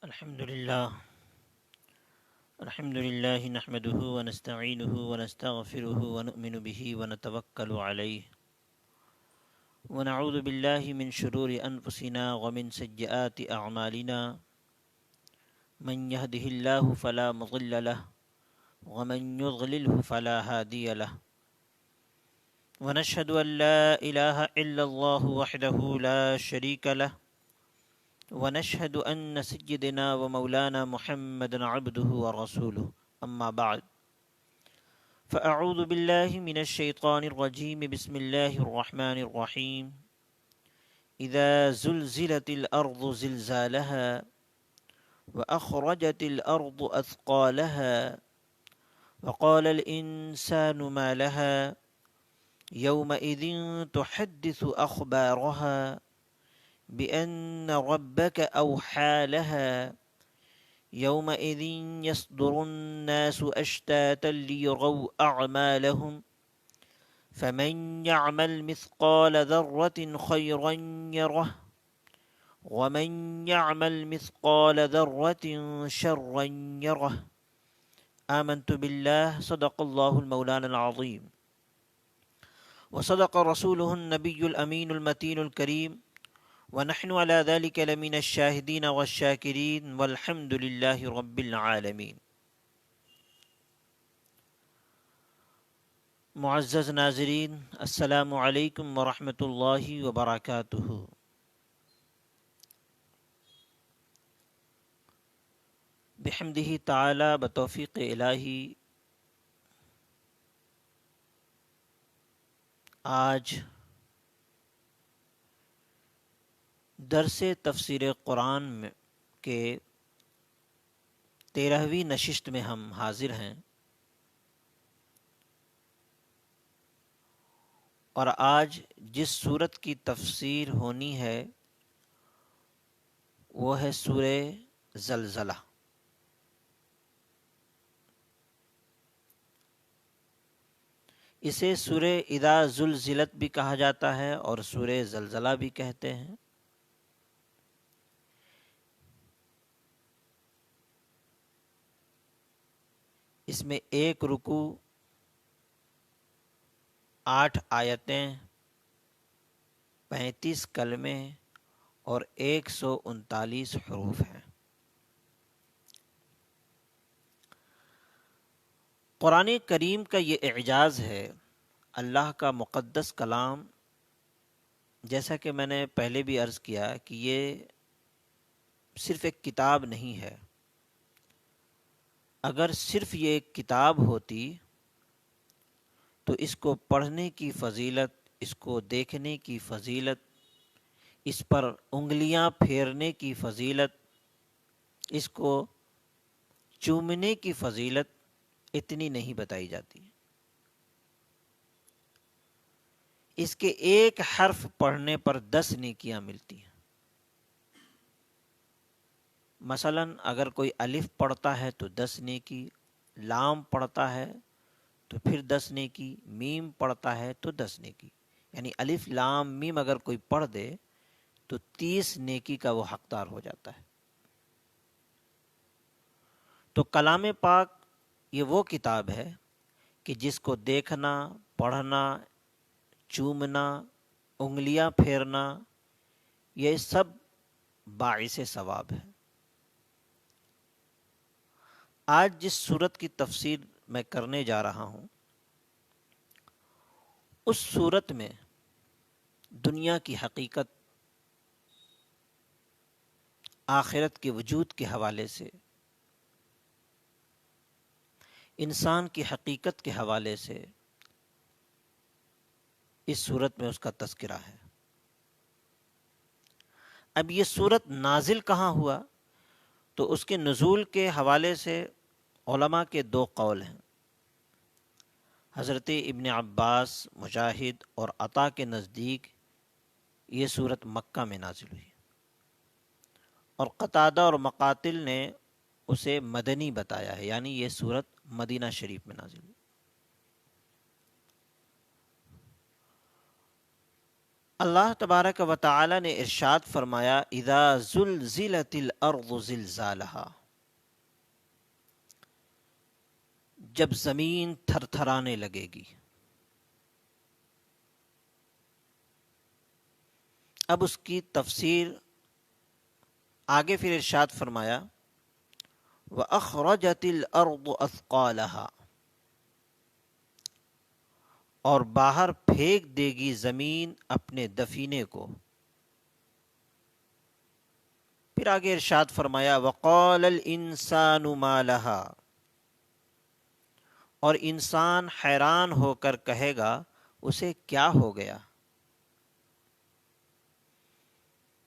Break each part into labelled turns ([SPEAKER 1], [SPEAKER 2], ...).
[SPEAKER 1] الحمد لله نحمده ونستعينه ونستغفره ونؤمن به ونتوكل عليه ونعوذ بالله من شرور أنفسنا ومن سيئات أعمالنا من يهده الله فلا مضل له ومن يضلله فلا هادي له ونشهد أن لا إله إلا الله وحده لا شريك له ونشهد أن سيدنا ومولانا محمد عبده ورسوله أما بعد فأعوذ بالله من الشيطان الرجيم بسم الله الرحمن الرحيم إذا زلزلت الأرض زلزالها وأخرجت الأرض أثقالها وقال الإنسان ما لها يومئذ تحدث أخبارها بأن ربك أوحى لها يومئذ يصدر الناس أشتاتا ليروا أعمالهم فمن يعمل مثقال ذرة خيرا يره ومن يعمل مثقال ذرة شرا يره آمنت بالله صدق الله المولانا العظيم وصدق رسوله النبي الأمين المتين الكريم ونحن على ذلك لمن الشاهدين والشاكرين والحمد لله رب العالمين۔ معزز ناظرین، السلام علیکم ورحمۃ اللہ وبرکاتہ۔ بحمدہ تعالی بتوفیق الہی آج درس تفسیر قرآن کے 13ویں نشست میں ہم حاضر ہیں، اور آج جس سورت کی تفسیر ہونی ہے وہ ہے سورہ زلزلہ۔ اسے سورہ اذا زلزلت بھی کہا جاتا ہے اور سورہ زلزلہ بھی کہتے ہیں۔ اس میں ایک رکوع، 8 آیتیں، 35 کلمے اور 139 حروف ہیں۔ قرآن کریم کا یہ اعجاز ہے، اللہ کا مقدس کلام، جیسا کہ میں نے پہلے بھی عرض کیا کہ یہ صرف ایک کتاب نہیں ہے۔ اگر صرف یہ ایک کتاب ہوتی تو اس کو پڑھنے کی فضیلت، اس کو دیکھنے کی فضیلت، اس پر انگلیاں پھیرنے کی فضیلت، اس کو چومنے کی فضیلت اتنی نہیں بتائی جاتی۔ اس کے ایک حرف پڑھنے پر 10 نیکیاں ملتی ہیں۔ مثلا اگر کوئی الف پڑھتا ہے تو 10 نیکی، لام پڑھتا ہے تو پھر 10 نیکی، میم پڑھتا ہے تو 10 نیکی، یعنی الف لام میم اگر کوئی پڑھ دے تو 30 نیکی کا وہ حقدار ہو جاتا ہے۔ تو کلام پاک یہ وہ کتاب ہے کہ جس کو دیکھنا، پڑھنا، چومنا، انگلیاں پھیرنا، یہ سب باعث ثواب ہے۔ آج جس سورت کی تفسیر میں کرنے جا رہا ہوں، اس سورت میں دنیا کی حقیقت، آخرت کے وجود کے حوالے سے، انسان کی حقیقت کے حوالے سے اس سورت میں اس کا تذکرہ ہے۔ اب یہ سورت نازل کہاں ہوا تو اس کے نزول کے حوالے سے علماء کے 2 قول ہیں۔ حضرت ابن عباس، مجاہد اور عطا کے نزدیک یہ سورت مکہ میں نازل ہوئی، اور قتادہ اور مقاتل نے اسے مدنی بتایا ہے، یعنی یہ سورت مدینہ شریف میں نازل ہوئی۔ اللہ تبارک و تعالی نے ارشاد فرمایا اذا زلزلت الارض زلزالها، جب زمین تھر تھرانے لگے گی۔ اب اس کی تفسیر آگے پھر ارشاد فرمایا وَأَخْرَجَتِ الْأَرْضُ أَثْقَالَهَا، اور باہر پھینک دے گی زمین اپنے دفینے کو۔ پھر آگے ارشاد فرمایا وَقَالَ الْإِنسَانُ مَا لَهَا، اور انسان حیران ہو کر کہے گا اسے کیا ہو گیا۔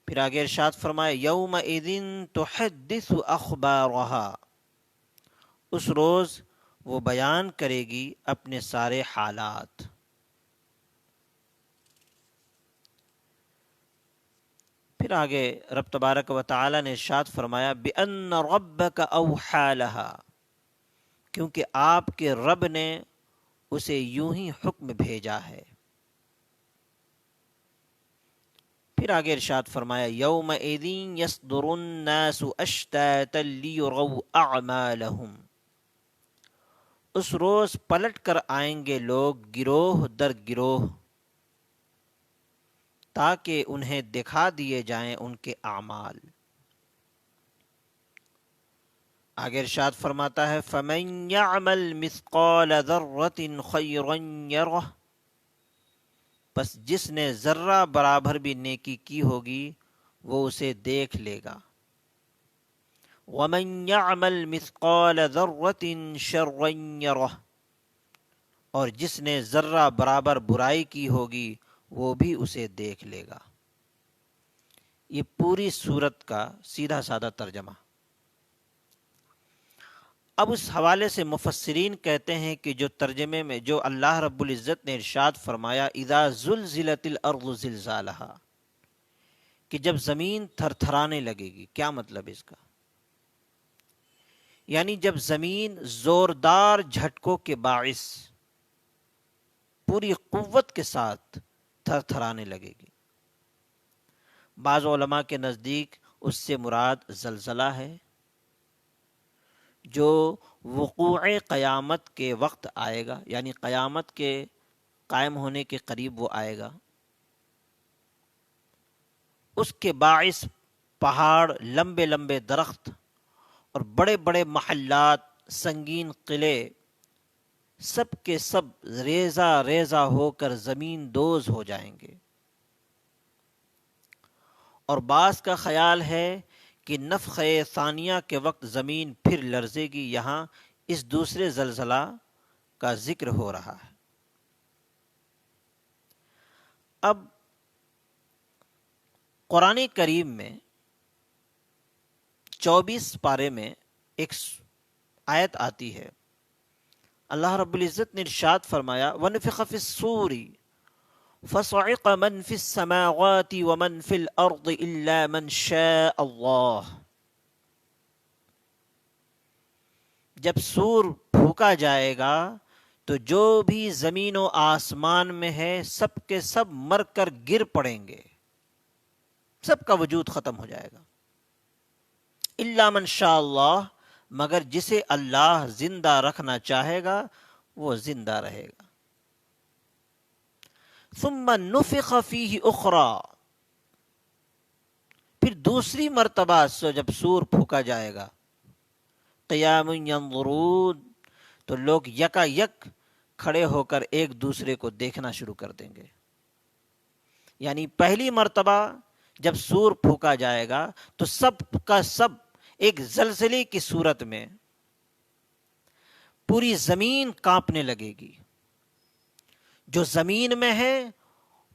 [SPEAKER 1] پھر آگے ارشاد فرمایا یومئذ تحدث اخبارها، اس روز وہ بیان کرے گی اپنے سارے حالات۔ پھر آگے رب تبارک و تعالی نے ارشاد فرمایا بِأَنَّ رَبَّكَ أَوْحَى لَهَا، کیونکہ آپ کے رب نے اسے یوں ہی حکم بھیجا ہے۔ پھر آگے ارشاد فرمایا یومئذ یصدر الناس اشتاتا لیروا اعمالهم، اس روز پلٹ کر آئیں گے لوگ گروہ در گروہ تاکہ انہیں دکھا دیے جائیں ان کے اعمال۔ آگے ارشاد فرماتا ہے فَمَن يَعْمَلْ مِثْقَالَ ذَرَّةٍ خَيْرًا يَرَهُ، پس جس نے ذرہ برابر بھی نیکی کی ہوگی وہ اسے دیکھ لے گا۔ وَمَن يَعْمَلْ مِثْقَالَ ذَرَّةٍ شَرًّا يَرَهُ، اور جس نے ذرہ برابر برائی کی ہوگی وہ بھی اسے دیکھ لے گا۔ یہ پوری سورت کا سیدھا سادہ ترجمہ۔ اب اس حوالے سے مفسرین کہتے ہیں کہ جو ترجمے میں جو اللہ رب العزت نے ارشاد فرمایا اذا زلزلت الارض زلزالها، کہ جب زمین تھر تھرانے لگے گی، کیا مطلب اس کا؟ یعنی جب زمین زوردار جھٹکوں کے باعث پوری قوت کے ساتھ تھر تھرانے لگے گی۔ بعض علماء کے نزدیک اس سے مراد زلزلہ ہے جو وقوع قیامت کے وقت آئے گا، یعنی قیامت کے قائم ہونے کے قریب وہ آئے گا۔ اس کے باعث پہاڑ، لمبے لمبے درخت اور بڑے بڑے محلات، سنگین قلعے، سب کے سب ریزہ ریزہ ہو کر زمین دوز ہو جائیں گے۔ اور بعض کا خیال ہے کہ نفخہ ثانیہ کے وقت زمین پھر لرزے گی، یہاں اس دوسرے زلزلہ کا ذکر ہو رہا ہے۔ اب قرآن کریم میں 24 پارے میں ایک آیت آتی ہے، اللہ رب العزت نے ارشاد فرمایا وَنُفِخَ فِي الصُّورِ فَصَعِقَ مَن فِي السَّمَاوَاتِ وَمَن فِي الْأَرْضِ إِلَّا مَن شَاءَ اللَّهُ، جب سور پھونکا جائے گا تو جو بھی زمین و آسمان میں ہے سب کے سب مر کر گر پڑیں گے، سب کا وجود ختم ہو جائے گا۔ الا من شاء اللہ، مگر جسے اللہ زندہ رکھنا چاہے گا وہ زندہ رہے گا۔ ثم نفخ فیہ اخری، پھر دوسری مرتبہ جب سور پھونکا جائے گا، قیام ینظرون، تو لوگ یکا یک کھڑے ہو کر ایک دوسرے کو دیکھنا شروع کر دیں گے۔ یعنی پہلی مرتبہ جب سور پھونکا جائے گا تو سب کا سب ایک زلزلے کی صورت میں پوری زمین کانپنے لگے گی، جو زمین میں ہے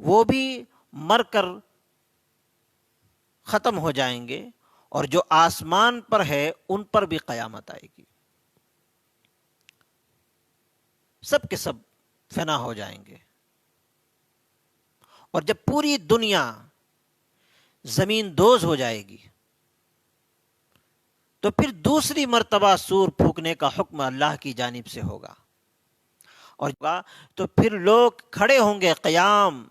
[SPEAKER 1] وہ بھی مر کر ختم ہو جائیں گے، اور جو آسمان پر ہے ان پر بھی قیامت آئے گی، سب کے سب فنا ہو جائیں گے۔ اور جب پوری دنیا زمین دوز ہو جائے گی تو پھر دوسری مرتبہ سور پھونکنے کا حکم اللہ کی جانب سے ہوگا، اور تو پھر لوگ کھڑے ہوں گے، قیام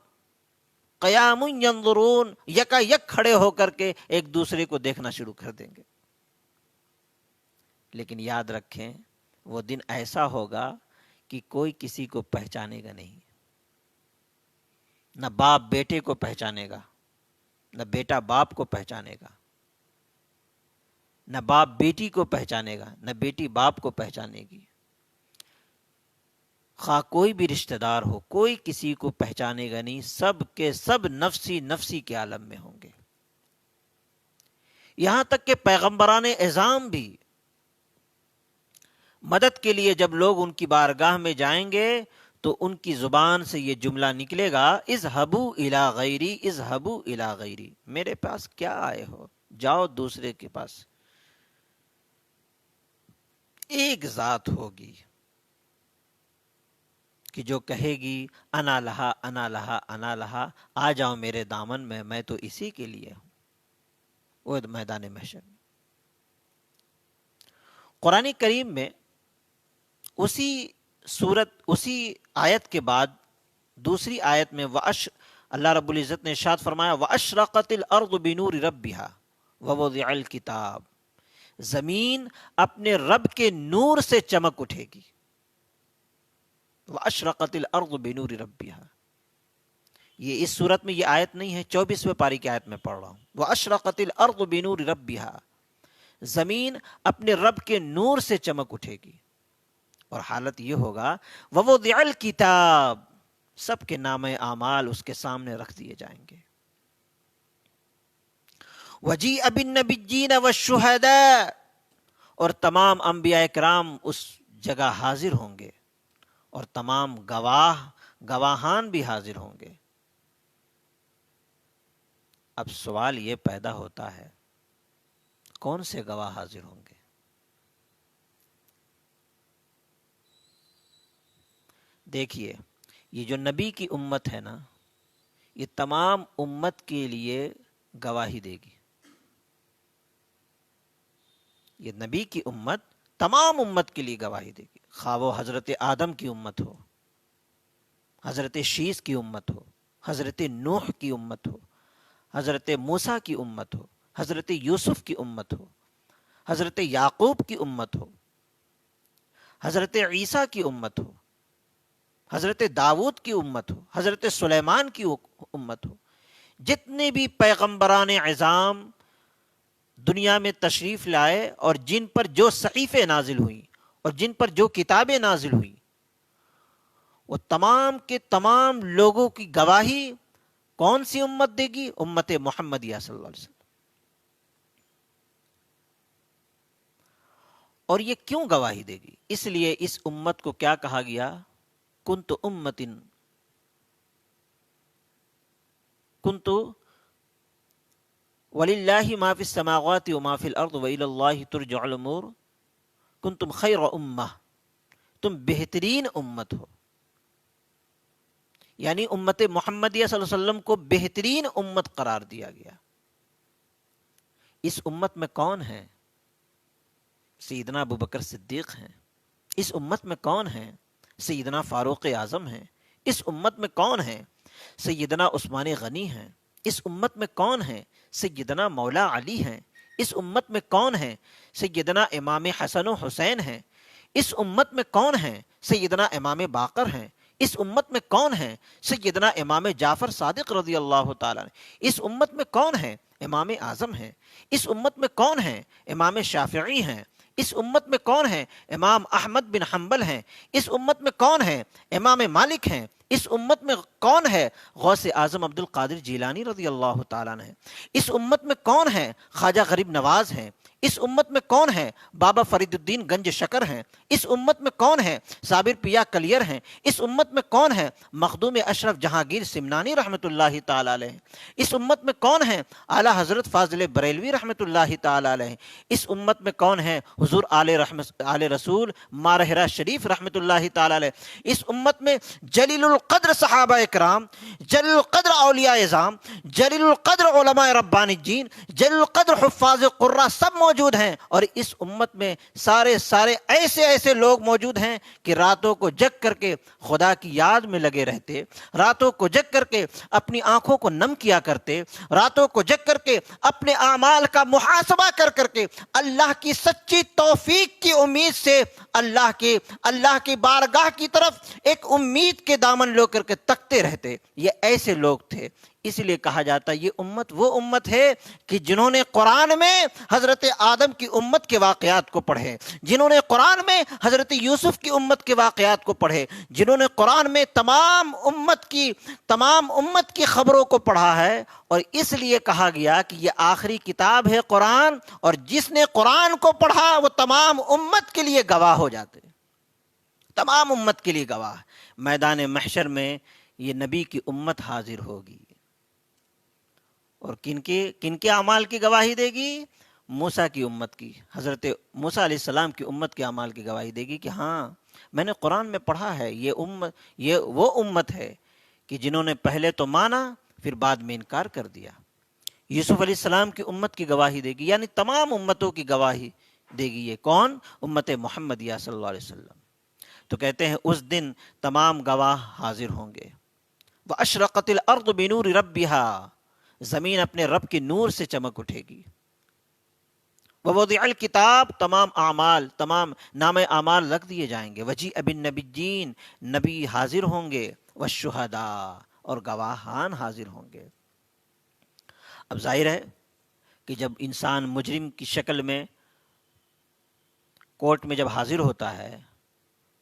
[SPEAKER 1] قیام ینظرون، یکا یک کھڑے ہو کر کے ایک دوسرے کو دیکھنا شروع کر دیں گے۔ لیکن یاد رکھیں وہ دن ایسا ہوگا کہ کوئی کسی کو پہچانے گا نہیں، نہ باپ بیٹے کو پہچانے گا، نہ بیٹا باپ کو پہچانے گا، نہ باپ بیٹی کو پہچانے گا، نہ بیٹی باپ کو پہچانے گی۔ خواہ کوئی بھی رشتہ دار ہو، کوئی کسی کو پہچانے گا نہیں، سب کے سب نفسی نفسی کے عالم میں ہوں گے۔ یہاں تک کہ پیغمبران اعظام بھی مدد کے لیے جب لوگ ان کی بارگاہ میں جائیں گے تو ان کی زبان سے یہ جملہ نکلے گا، اذهبوا الی غیری، اذهبوا الی غیری، میرے پاس کیا آئے ہو، جاؤ دوسرے کے پاس۔ ایک ذات ہوگی کہ جو کہے گی انا لہا انا لہا انا لہا، آ جاؤ میرے دامن میں تو اسی کے لیے ہوں۔ وہ میدان محشر میں قرآن کریم میں اسی سورت اسی آیت کے بعد دوسری آیت میں اللہ رب العزت نے ارشاد فرمایا وَأَشْرَقَتِ الْأَرْضُ بِنُورِ رَبِّهَا وَوَضِعَ الْكِتَابَ، زمین اپنے رب کے نور سے چمک اٹھے گی۔ وَأَشْرَقَتِ الْأَرْضُ بِنُورِ رَبِّهَا، یہ اس صورت میں یہ آیت نہیں ہے، 24ویں پاری کی آیت میں پڑھ رہا ہوں۔ وَأَشْرَقَتِ الْأَرْضُ بِنُورِ رَبِّهَا، زمین اپنے رب کے نور سے چمک اٹھے گی، اور حالت یہ ہوگا وَوَضِعَ الْكِتَابَ، سب کے نام اعمال اس کے سامنے رکھ دیے جائیں گے۔ وَجِيءَ بِالنَّبِيِّينَ وَالشُّهَدَاءِ، اور تمام انبیاء کرام اس جگہ حاضر ہوں گے، اور تمام گواہان بھی حاضر ہوں گے۔ اب سوال یہ پیدا ہوتا ہے کون سے گواہ حاضر ہوں گے؟ دیکھیے یہ جو نبی کی امت ہے نا، یہ تمام امت کے لیے گواہی دے گی۔ یہ نبی کی امت تمام امت کے لیے گواہی دے گی، خواہ وہ حضرت آدم کی امت ہو، حضرت شیس کی امت ہو، حضرت نوح کی امت ہو، حضرت موسیٰ کی امت ہو، حضرت یوسف کی امت ہو، حضرت یعقوب کی امت ہو، حضرت عیسیٰ کی امت ہو، حضرت داؤد کی امت ہو، حضرت سلیمان کی امت ہو، جتنے بھی پیغمبران اعظام دنیا میں تشریف لائے اور جن پر جو صحیفے نازل ہوئیں اور جن پر جو کتابیں نازل ہوئیں، وہ تمام کے تمام لوگوں کی گواہی کون سی امت دے گی؟ امت محمدیہ صلی اللہ علیہ وسلم۔ اور یہ کیوں گواہی دے گی؟ اس لیے اس امت کو کیا کہا گیا؟ کنت وللہ ما فی السماوات وما فی الارض وإلی اللہ ترجع الامور، کنتم خیر امہ، تم بہترین امت ہو۔ یعنی امت محمدیہ صلی اللہ علیہ وسلم کو بہترین امت قرار دیا گیا۔ اس امت میں کون ہیں؟ سیدنا ابوبکر صدیق ہیں۔ اس امت میں کون ہیں؟ سیدنا فاروق اعظم ہیں۔ اس امت میں کون ہیں؟ سیدنا عثمان غنی ہیں۔ اس امت میں کون ہیں؟ سیدنا مولا علی ہیں۔ اس امت میں کون ہیں؟ سیدنا امام حسن و حسین ہیں۔ اس امت میں کون ہیں؟ سیدنا امام باقر ہیں۔ اس امت میں کون ہیں؟ سیدنا امام جعفر صادق رضی اللہ تعالیٰ عنہ۔ اس امت میں کون ہیں؟ امام اعظم ہیں۔ اس امت میں کون ہیں؟ امام شافعی ہیں۔ اس امت میں کون ہیں؟ امام احمد بن حنبل ہیں۔ اس امت میں کون ہیں؟ امام مالک ہیں۔ اس امت میں کون ہے؟ غوث اعظم عبد القادر جیلانی رضی اللہ تعالیٰ عنہ۔ اس امت میں کون ہے؟ خواجہ غریب نواز ہیں۔ اس امت میں کون ہے؟ بابا فرید الدین گنج شکر ہیں۔ اس امت میں کون ہے؟ صابر پیا کلیر ہیں۔ اس امت میں کون ہے؟ مخدوم اشرف جہانگیر سمنانی رحمۃ اللہ تعالیٰ علیہ۔ اس امت میں کون ہے؟ اعلیٰ حضرت فاضل بریلوی رحمۃ اللہ تعالیٰ علیہ۔ اس امت میں کون ہے؟ حضور آل رسول مارہرہ شریف رحمۃ اللہ تعالیٰ علیہ۔ اس امت میں جلیل القدر صحابہ اکرام، جلیل القدر اولیاء اعظام، جلیل القدر علماء ربانیین، جلیل القدر حفاظ قراء سب موجود ہیں، اور اس امت میں سارے ایسے لوگ موجود ہیں کہ راتوں کو جگ کر کے خدا کی یاد میں لگے رہتے، راتوں کو جگ کر کے اپنی آنکھوں کو نم کیا کرتے، راتوں کو جگ کر کے اپنے اعمال کا محاسبہ کر کر کے اللہ کی سچی توفیق کی امید سے اللہ کی بارگاہ کی طرف ایک امید کے دامن لو کر کے تکتے رہتے۔ یہ ایسے لوگ تھے، اس لیے کہا جاتا ہے یہ امت وہ امت ہے کہ جنہوں نے قرآن میں حضرت آدم کی امت کے واقعات کو پڑھے، جنہوں نے قرآن میں حضرت یوسف کی امت کے واقعات کو پڑھے، جنہوں نے قرآن میں تمام امت کی خبروں کو پڑھا ہے، اور اس لیے کہا گیا کہ یہ آخری کتاب ہے قرآن، اور جس نے قرآن کو پڑھا وہ تمام امت کے لیے گواہ ہو جاتے، تمام امت کے لیے گواہ۔ میدان محشر میں یہ نبی کی امت حاضر ہوگی، اور کن کے اعمال کی گواہی دے گی؟ موسیٰ کی امت کی، حضرت موسیٰ علیہ السلام کی امت کے اعمال کی گواہی دے گی کہ ہاں میں نے قرآن میں پڑھا ہے، یہ وہ امت ہے کہ جنہوں نے پہلے تو مانا پھر بعد میں انکار کر دیا۔ یوسف علیہ السلام کی امت کی گواہی دے گی، یعنی تمام امتوں کی گواہی دے گی۔ یہ کون؟ امت محمدیہ صلی اللہ علیہ وسلم۔ تو کہتے ہیں اس دن تمام گواہ حاضر ہوں گے۔ وَأَشْرَقَتِ الْأَرْضُ بِنُورِ رَبِّهَا، زمین اپنے رب کے نور سے چمک اٹھے گی۔ وَوُضِعَ الْكِتَابُ، تمام نام اعمال رکھ دیے جائیں گے۔ وَجِیءَ بِالنَّبِیِّینَ، نبی حاضر ہوں گے۔ وَالشُّہَدَاء، اور گواہان حاضر ہوں گے۔ اب ظاہر ہے کہ جب انسان مجرم کی شکل میں کورٹ میں جب حاضر ہوتا ہے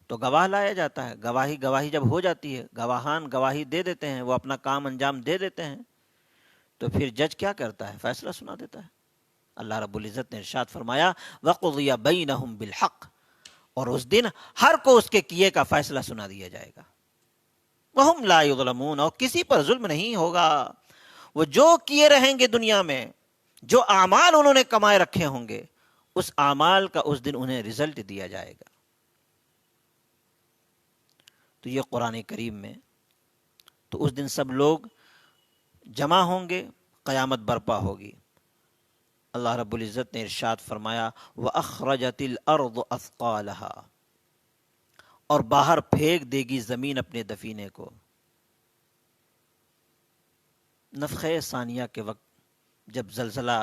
[SPEAKER 1] تو گواہ لایا جاتا ہے، گواہی جب ہو جاتی ہے، گواہان گواہی دے دیتے ہیں، وہ اپنا کام انجام دے دیتے ہیں، تو پھر جج کیا کرتا ہے؟ فیصلہ سنا دیتا ہے۔ اللہ رب العزت نے ارشاد فرمایا وَقُضِيَ بَيْنَهُمْ بِالْحَقِّ، اور اس دن ہر کو اس کے کیے کا فیصلہ سنا دیا جائے گا۔ وَهُمْ لَا يُظْلَمُونَ، اور کسی پر ظلم نہیں ہوگا۔ وہ جو کیے رہیں گے دنیا میں، جو اعمال انہوں نے کمائے رکھے ہوں گے، اس اعمال کا اس دن انہیں رزلٹ دیا جائے گا۔ تو یہ قرآن کریم میں، تو اس دن سب لوگ جمع ہوں گے، قیامت برپا ہوگی۔ اللہ رب العزت نے ارشاد فرمایا وَأَخْرَجَتِ الْأَرْضُ أَثْقَالَهَا، اور باہر پھینک دے گی زمین اپنے دفینے کو۔ نفخہ ثانیہ کے وقت جب زلزلہ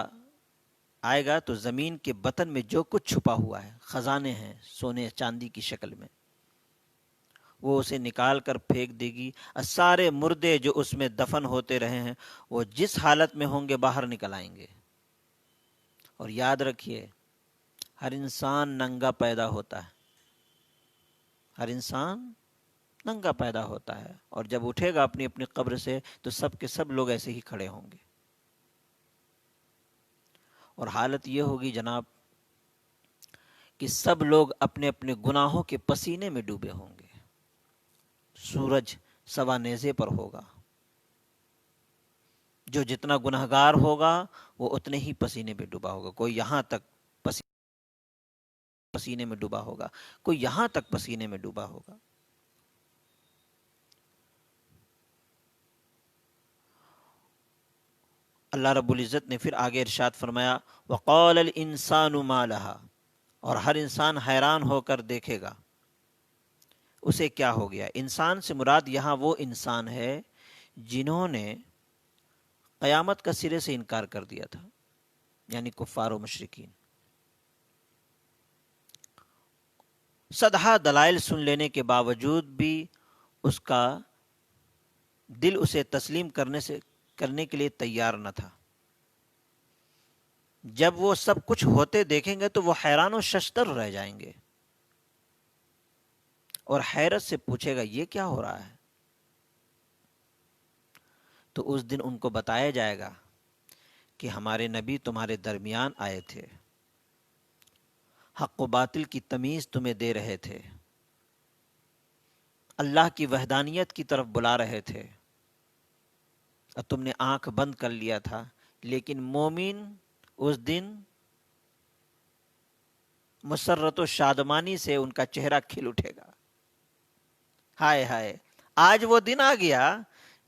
[SPEAKER 1] آئے گا تو زمین کے بطن میں جو کچھ چھپا ہوا ہے، خزانے ہیں سونے چاندی کی شکل میں، وہ اسے نکال کر پھینک دے گی۔ سارے مردے جو اس میں دفن ہوتے رہے ہیں وہ جس حالت میں ہوں گے باہر نکل آئیں گے۔ اور یاد رکھیے ہر انسان ننگا پیدا ہوتا ہے، ہر انسان ننگا پیدا ہوتا ہے، اور جب اٹھے گا اپنی اپنی قبر سے تو سب کے سب لوگ ایسے ہی کھڑے ہوں گے، اور حالت یہ ہوگی جناب کہ سب لوگ اپنے اپنے گناہوں کے پسینے میں ڈوبے ہوں گے۔ سورج سوا نیزے پر ہوگا، جو جتنا گنہگار ہوگا وہ اتنے ہی پسینے میں ڈوبا ہوگا۔ کوئی یہاں تک پسینے میں ڈوبا ہوگا، کوئی یہاں تک پسینے میں ڈوبا ہوگا۔ اللہ رب العزت نے پھر آگے ارشاد فرمایا وَقَالَ الْإِنسَانُ مَا لَهَا، اور ہر انسان حیران ہو کر دیکھے گا اسے کیا ہو گیا۔ انسان سے مراد یہاں وہ انسان ہے جنہوں نے قیامت کا سرے سے انکار کر دیا تھا، یعنی کفار و مشرکین۔ صدہا دلائل سن لینے کے باوجود بھی اس کا دل اسے تسلیم کرنے کے لیے تیار نہ تھا۔ جب وہ سب کچھ ہوتے دیکھیں گے تو وہ حیران و ششدر رہ جائیں گے، اور حیرت سے پوچھے گا یہ کیا ہو رہا ہے۔ تو اس دن ان کو بتایا جائے گا کہ ہمارے نبی تمہارے درمیان آئے تھے، حق و باطل کی تمیز تمہیں دے رہے تھے، اللہ کی وحدانیت کی طرف بلا رہے تھے، اور تم نے آنکھ بند کر لیا تھا۔ لیکن مومن اس دن مسرت و شادمانی سے ان کا چہرہ کھل اٹھے گا۔ ہائے ہائے، آج وہ دن آ گیا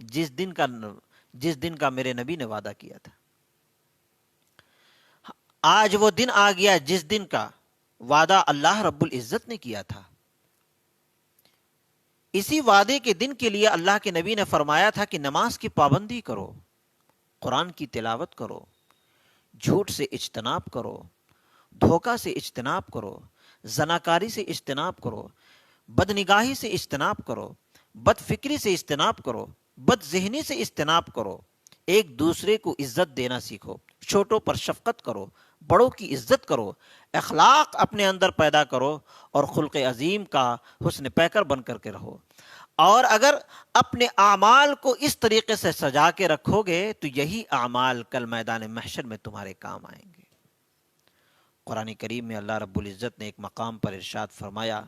[SPEAKER 1] جس دن کا میرے نبی نے وعدہ کیا تھا۔ آج وہ دن آ گیا جس دن کا وعدہ اللہ رب العزت نے کیا تھا. اسی وعدے کے دن کے لیے اللہ کے نبی نے فرمایا تھا کہ نماز کی پابندی کرو، قرآن کی تلاوت کرو، جھوٹ سے اجتناب کرو، دھوکہ سے اجتناب کرو، زناکاری سے اجتناب کرو، بد نگاہی سے اجتناب کرو، بد فکری سے اجتناب کرو، بد ذہنی سے اجتناب کرو، ایک دوسرے کو عزت دینا سیکھو، چھوٹوں پر شفقت کرو، بڑوں کی عزت کرو، اخلاق اپنے اندر پیدا کرو اور خلق عظیم کا حسن پیکر بن کر کے رہو. اور اگر اپنے اعمال کو اس طریقے سے سجا کے رکھو گے تو یہی اعمال کل میدان محشر میں تمہارے کام آئیں گے. قرآن کریم میں اللہ رب العزت نے ایک مقام پر ارشاد فرمایا،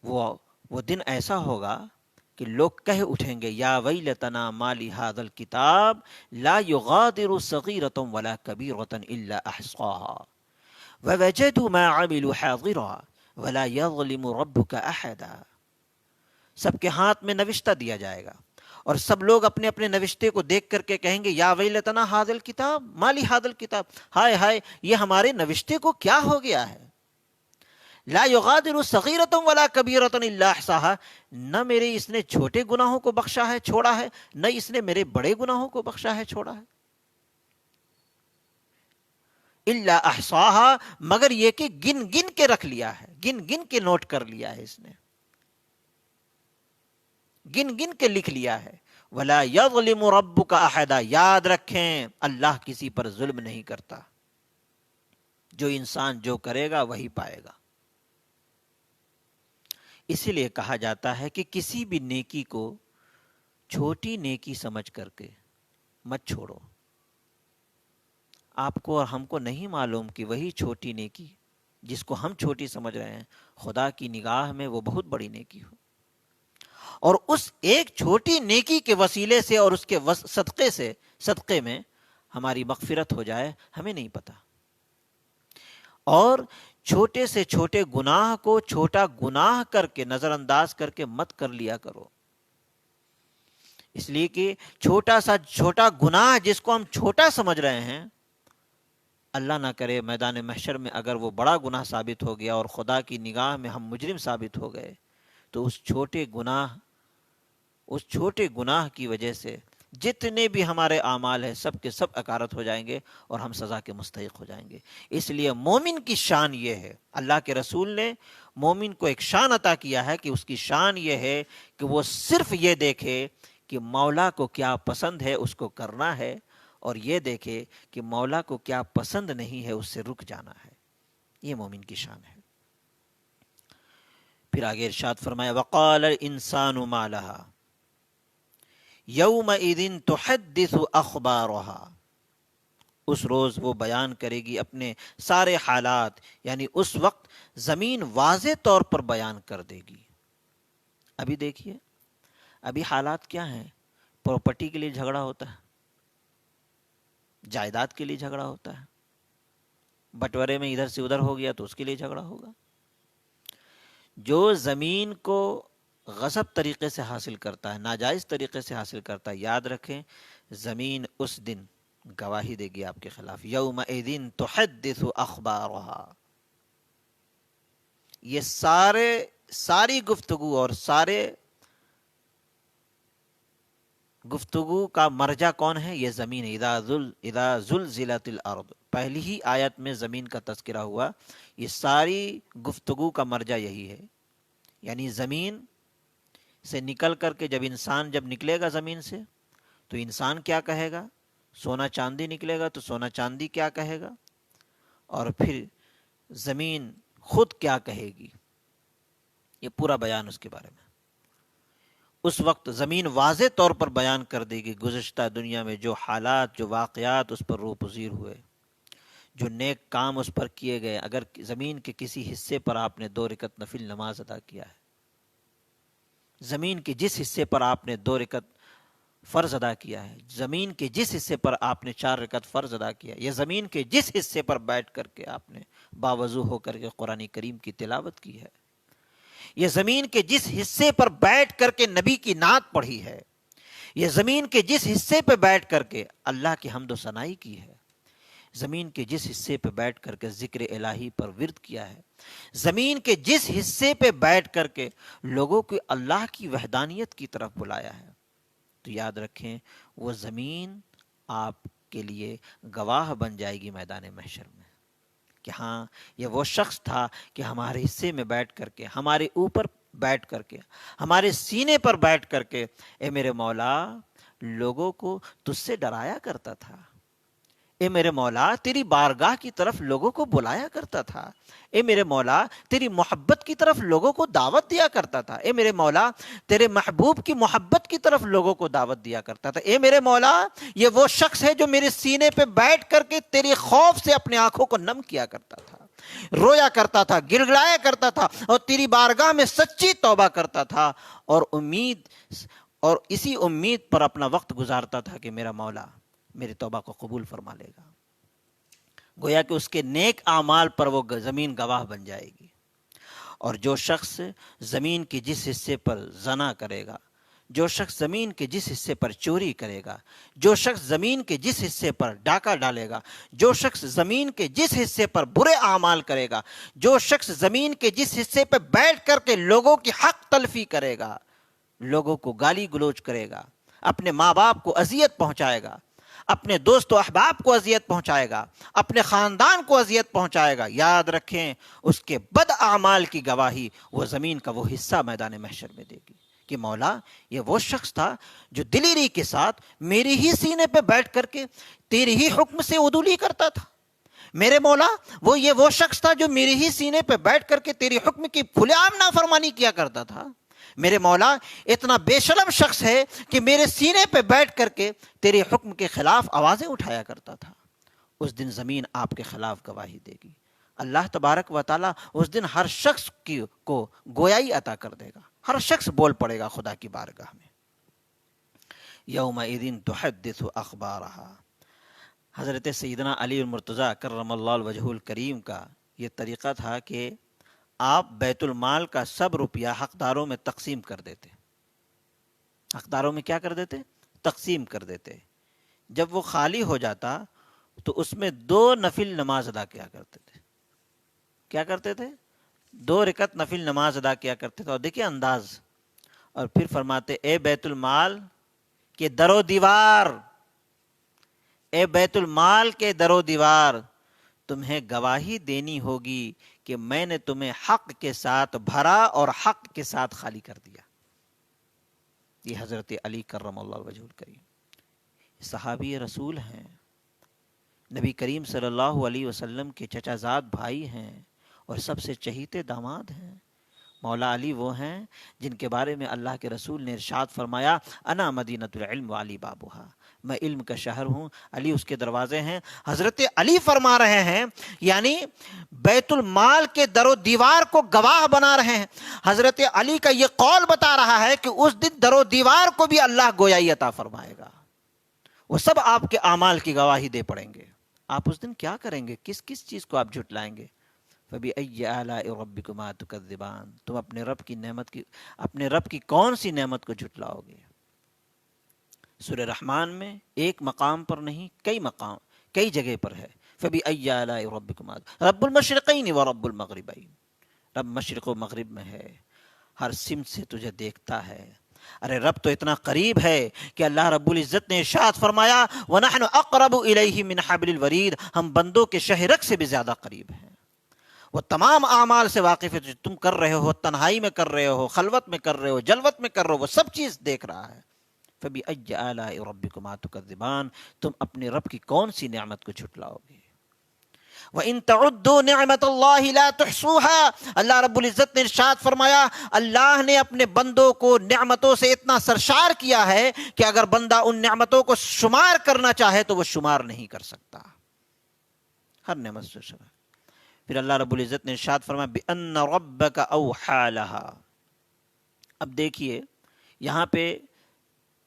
[SPEAKER 1] وہ دن ایسا ہوگا کہ لوگ کہہ اٹھیں گے یا ویلتنا ما لہذا الکتاب لا یغادر صغیرۃ ولا کبیرۃ الا احصاها ووجدوا ما عملوا حاضرا ولا یظلم ربک احدا. سب کے ہاتھ میں نوشتہ دیا جائے گا اور سب لوگ اپنے اپنے نوشتے کو دیکھ کر کے کہیں گے یا ویلتنا ھذا الکتاب ما لہذا الکتاب، ہائے ہائے یہ ہمارے نوشتے کو کیا ہو گیا ہے. لا یغادر صغیرۃ ولا کبیرۃ الا احصاها، نہ میرے اس نے چھوٹے گناہوں کو بخشا ہے چھوڑا ہے، نہ اس نے میرے بڑے گناہوں کو بخشا ہے چھوڑا ہے. الا احصاها، مگر یہ کہ گن گن کے رکھ لیا ہے، گن گن کے نوٹ کر لیا ہے، اس نے گن گن کے لکھ لیا ہے. ولا یظلم ربک احدا، یاد رکھیں اللہ کسی پر ظلم نہیں کرتا، جو انسان جو کرے گا وہی پائے گا. اسی لیے کہا جاتا ہے کہ کسی بھی نیکی کو چھوٹی نیکی سمجھ کر کے مت چھوڑو. آپ کو اور ہم کو نہیں معلوم کہ وہی چھوٹی نیکی جس کو ہم چھوٹی سمجھ رہے ہیں خدا کی نگاہ میں وہ بہت بڑی نیکی ہو، اور اس ایک چھوٹی نیکی کے وسیلے سے اور اس کے صدقے میں ہماری مغفرت ہو جائے، ہمیں نہیں پتا. اور چھوٹے سے چھوٹے گناہ کو چھوٹا گناہ کر کے نظر انداز کر کے مت کر لیا کرو، اس لیے کہ چھوٹا سا چھوٹا گناہ جس کو ہم چھوٹا سمجھ رہے ہیں، اللہ نہ کرے میدان محشر میں اگر وہ بڑا گناہ ثابت ہو گیا اور خدا کی نگاہ میں ہم مجرم ثابت ہو گئے تو اس چھوٹے گناہ کی وجہ سے جتنے بھی ہمارے اعمال ہیں سب کے سب اکارت ہو جائیں گے اور ہم سزا کے مستحق ہو جائیں گے. اس لیے مومن کی شان یہ ہے، اللہ کے رسول نے مومن کو ایک شان عطا کیا ہے کہ اس کی شان یہ ہے کہ وہ صرف یہ دیکھے کہ مولا کو کیا پسند ہے اس کو کرنا ہے، اور یہ دیکھے کہ مولا کو کیا پسند نہیں ہے اس سے رک جانا ہے. یہ مومن کی شان ہے. پھر آگے ارشاد فرمایا وقال الانسان ما لها یومئذ تحدث اخبارها، اس روز وہ بیان کرے گی اپنے سارے حالات، یعنی اس وقت زمین واضح طور پر بیان کر دے گی. ابھی دیکھیے ابھی حالات کیا ہیں، پراپرٹی کے لیے جھگڑا ہوتا ہے، جائیداد کے لیے جھگڑا ہوتا ہے، بٹورے میں ادھر سے ادھر ہو گیا تو اس کے لیے جھگڑا ہوگا. جو زمین کو غصب طریقے سے حاصل کرتا ہے، ناجائز طریقے سے حاصل کرتا ہے، یاد رکھیں زمین اس دن گواہی دے گی آپ کے خلاف. یومئذ تحدث اخبارها، یہ ساری گفتگو اور سارے گفتگو کا مرجع کون ہے؟ یہ زمین. اذا زلزلت الارض، پہلی ہی آیت میں زمین کا تذکرہ ہوا. یہ ساری گفتگو کا مرجع یہی ہے، یعنی زمین سے نکل کر کے جب نکلے گا زمین سے تو انسان کیا کہے گا، سونا چاندی نکلے گا تو سونا چاندی کیا کہے گا، اور پھر زمین خود کیا کہے گی. یہ پورا بیان اس کے بارے میں. اس وقت زمین واضح طور پر بیان کر دے گی گزشتہ دنیا میں جو حالات، جو واقعات اس پر روپذیر ہوئے، جو نیک کام اس پر کیے گئے. اگر زمین کے کسی حصے پر آپ نے 2 رکعت نفل نماز ادا کیا ہے، زمین کے جس حصے پر آپ نے 2 رکعت فرض ادا کیا ہے، زمین کے جس حصے پر آپ نے 4 رکعت فرض ادا کیا، یا زمین کے جس حصے پر بیٹھ کر کے آپ نے باوضو ہو کر کے قرآن کریم کی تلاوت کی ہے، یہ زمین کے جس حصے پر بیٹھ کر کے نبی کی نعت پڑھی ہے، یہ زمین کے جس حصے پہ بیٹھ کر کے اللہ کی حمد و ثنائی کی ہے، زمین کے جس حصے پہ بیٹھ کر کے ذکر الہی پر ورد کیا ہے، زمین کے جس حصے پہ بیٹھ کر کے لوگوں کو اللہ کی وحدانیت کی طرف بلایا ہے، تو یاد رکھیں وہ زمین آپ کے لیے گواہ بن جائے گی میدان محشر میں کہ ہاں یہ وہ شخص تھا کہ ہمارے حصے میں بیٹھ کر کے، ہمارے اوپر بیٹھ کر کے، ہمارے سینے پر بیٹھ کر کے اے میرے مولا لوگوں کو تجھ سے ڈرایا کرتا تھا، اے میرے مولا تیری بارگاہ کی طرف لوگوں کو بلایا کرتا تھا، اے میرے مولا تیری محبت کی طرف لوگوں کو دعوت دیا کرتا تھا، اے میرے مولا تیرے محبوب کی محبت کی طرف لوگوں کو دعوت دیا کرتا تھا، اے میرے مولا یہ وہ شخص ہے جو میرے سینے پہ بیٹھ کر کے تیری خوف سے اپنے آنکھوں کو نم کیا کرتا تھا، رویا کرتا تھا، گڑگڑایا کرتا تھا اور تیری بارگاہ میں سچی توبہ کرتا تھا اور اسی امید پر اپنا وقت گزارتا تھا کہ میرا مولا میری توبہ کو قبول فرما لے گا۔ گویا کہ اس کے نیک اعمال پر وہ زمین گواہ بن جائے گی۔ اور جو شخص زمین کے جس حصے پر زنا کرے گا، جو شخص زمین کے جس حصے پر چوری کرے گا، جو شخص زمین کے جس حصے پر ڈاکہ ڈالے گا، جو شخص زمین کے جس حصے پر برے اعمال کرے گا، جو شخص زمین کے جس حصے پہ بیٹھ کر کے لوگوں کی حق تلفی کرے گا، لوگوں کو گالی گلوچ کرے گا، اپنے ماں باپ کو اذیت پہنچائے گا، اپنے دوست و احباب کو اذیت پہنچائے گا، اپنے خاندان کو اذیت پہنچائے گا، یاد رکھیں اس کے بد اعمال کی گواہی وہ زمین کا وہ حصہ میدان محشر میں دے گی کہ مولا یہ وہ شخص تھا جو دلیری کے ساتھ میری ہی سینے پہ بیٹھ کر کے تیری ہی حکم سے عدولی کرتا تھا، میرے مولا وہ شخص تھا جو میری ہی سینے پہ بیٹھ کر کے تیری حکم کی کھلے عام نافرمانی کیا کرتا تھا، میرے مولا اتنا بے شرم شخص ہے کہ میرے سینے پہ بیٹھ کر کے تیرے حکم کے خلاف آوازیں اٹھایا کرتا تھا۔ اس دن زمین آپ کے خلاف گواہی دے گی۔ اللہ تبارک و تعالیٰ اس دن ہر شخص کو گویائی عطا کر دے گا، ہر شخص بول پڑے گا خدا کی بارگاہ میں۔ یومئذ تحدث اخبارہا۔ حضرت سیدنا علی المرتضیٰ کرم اللہ وجہہ الکریم کا یہ طریقہ تھا کہ آپ بیت المال کا سب روپیہ حقداروں میں تقسیم کر دیتے۔ حقداروں میں کیا کر دیتے؟ تقسیم کر دیتے۔ جب وہ خالی ہو جاتا تو اس میں 2 نفل نماز ادا کیا کرتے تھے۔ کیا کرتے تھے؟ 2 رکعت نفل نماز ادا کیا کرتے تھے۔ اور دیکھیے انداز، اور پھر فرماتے اے بیت المال کے در و دیوار، اے بیت المال کے در و دیوار، تمہیں گواہی دینی ہوگی کہ میں نے تمہیں حق کے ساتھ بھرا اور حق کے ساتھ خالی کر دیا۔ یہ حضرت علی کرم اللہ وجہ الکریم صحابی رسول ہیں، نبی کریم صلی اللہ علیہ وسلم کے چچا زاد بھائی ہیں اور سب سے چہیتے داماد ہیں۔ مولا علی وہ ہیں جن کے بارے میں اللہ کے رسول نے ارشاد فرمایا انا مدینۃ العلم وعلی بابھا، میں علم کا شہر ہوں، علی اس کے دروازے ہیں۔ حضرت علی فرما رہے ہیں، یعنی بیت المال کے در و دیوار کو گواہ بنا رہے ہیں۔ حضرت علی کا یہ قول بتا رہا ہے کہ اس دن در و دیوار کو بھی اللہ گویائی عطا فرمائے گا، وہ سب آپ کے اعمال کی گواہی دے پڑیں گے۔ آپ اس دن کیا کریں گے؟ کس چیز کو آپ جھٹلائیں گے؟ فَبِأَيِّ آلَاءِ رَبِّكُمَا تُكَذِّبَانِ، تم اپنے رب کی کون سی نعمت کو جھٹلاؤ گے؟ سورہ رحمان میں ایک مقام پر نہیں، کئی جگہ پر ہے۔ فَبِأَيِّ آلَاءِ رَبِّكُمَا، رب المشرقین و رب المغربین، رب مشرق و مغرب میں ہے، ہر سمت سے تجھے دیکھتا ہے۔ ارے رب تو اتنا قریب ہے کہ اللہ رب العزت نے ارشاد فرمایا وَنَحْنُ أَقْرَبُ إِلَيْهِ مِنْ حَبْلِ الْوَرِيدِ، ہم بندوں کے شہرک سے بھی زیادہ قریب ہیں۔ وہ تمام اعمال سے واقف ہے، جو تم کر رہے ہو، تنہائی میں کر رہے ہو، خلوت میں کر رہے ہو، جلوت میں کر رہے ہو، وہ سب چیز دیکھ رہا ہے۔ فَبِأَيِّ آلَاءِ رَبِّكُمَا تُكَذِّبَانِ، تم اپنے رب کی کون سی نعمت کو جھٹلاؤ گے؟ وَإِن تَعُدُّوا نِعْمَتَ اللَّهِ لَا تُحْصُوهَا، اللہ رب العزت نے ارشاد فرمایا اللہ نے اپنے بندوں کو نعمتوں سے اتنا سرشار کیا ہے کہ اگر بندہ ان نعمتوں کو شمار کرنا چاہے تو وہ شمار نہیں کر سکتا، ہر نعمت سے شمار۔ پھر اللہ رب العزت نے ارشاد فرمایا بِأَنَّ رَبَّكَ أَوْحَى لَهَا۔ اب دیکھیے یہاں پہ